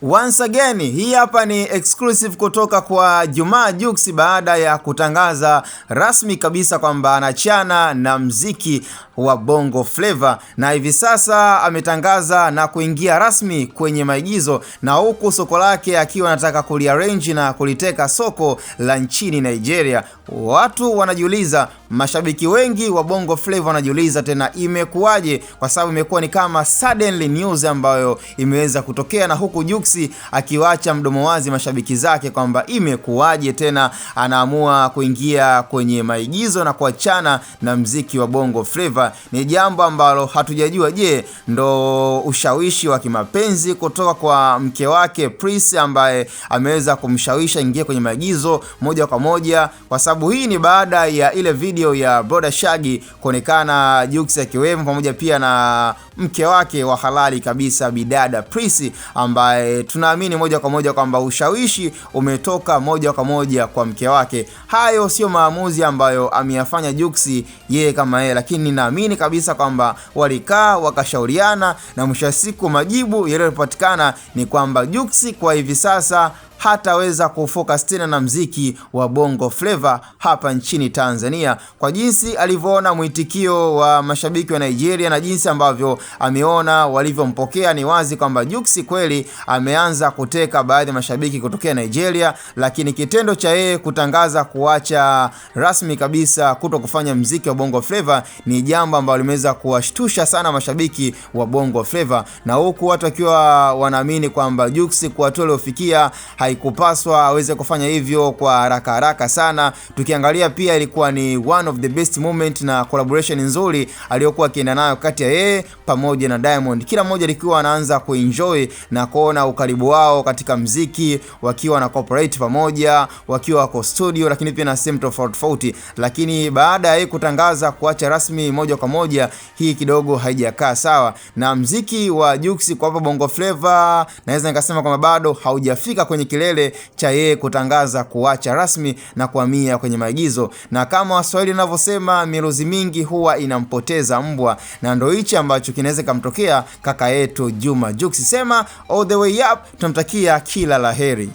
Once again, hii hapa ni exclusive kutoka kwa Juma Jux baada ya kutangaza rasmi kabisa kwamba anachana na mziki wa Bongo Flava, na hivi sasa ametangaza na kuingia rasmi kwenye maigizo, na huku soko lake akiwa anataka kuliarrange na kuliteka soko la nchini Nigeria. Watu wanajiuliza, mashabiki wengi wa Bongo Flava wanajiuliza tena imekuwaje, kwa sababu imekuwa ni kama suddenly news ambayo imeweza kutokea, na huku Jux akiwacha mdomo wazi mashabiki zake kwamba imekuwaje tena anaamua kuingia kwenye maigizo na kuachana na mziki wa Bongo Flava. Ni jambo ambalo hatujajua, je, ndo ushawishi wa kimapenzi kutoka kwa mke wake Pris ambaye ameweza kumshawisha ingie kwenye maigizo moja kwa moja, kwa sababu hii ni baada ya ile video ya Brother Shaggy kuonekana Jux akiwemo pamoja pia na mke wake wa halali kabisa bidada Pris, ambaye tunaamini moja kwa moja kwamba ushawishi umetoka moja kwa moja kwa mke wake. Hayo sio maamuzi ambayo ameyafanya Jux yeye kama yeye, lakini ninaamini kabisa kwamba walikaa wakashauriana, na mwisho wa siku majibu yaliyopatikana ni kwamba Jux kwa hivi sasa hataweza kufocus tena na mziki wa Bongo Flava hapa nchini Tanzania. Kwa jinsi alivyoona mwitikio wa mashabiki wa Nigeria na jinsi ambavyo ameona walivyompokea, ni wazi kwamba Jux kweli ameanza kuteka baadhi ya mashabiki kutokea Nigeria, lakini kitendo cha yeye kutangaza kuacha rasmi kabisa kuto kufanya mziki wa Bongo Flava ni jambo ambalo limeweza kuwashtusha sana mashabiki wa Bongo Flava, na huku watu wakiwa wanaamini kwamba Jux kwa hatua aliyofikia haikupaswa aweze kufanya hivyo kwa haraka sana. Tukiangalia pia ilikuwa ni one of the best moment na collaboration nzuri aliyokuwa akienda nayo kati ya yeye pamoja na Diamond. Kila mmoja alikuwa anaanza kuenjoy na kuona ukaribu wao katika mziki, wakiwa na cooperate pamoja, wakiwa wako studio, lakini pia na same tofauti. Lakini baada ya kutangaza kuacha rasmi moja kwa moja, hii kidogo haijakaa sawa, na mziki wa Jux kwa hapa Bongo Flava naweza nikasema kwamba bado haujafika kwenye kilele cha yeye kutangaza kuacha rasmi na kuhamia kwenye maigizo. Na kama Waswahili wanavyosema, miruzi mingi huwa inampoteza mbwa, na ndio hichi ambacho kinaweza kumtokea kaka yetu Juma Jux. Sema all the way up, tunamtakia kila laheri.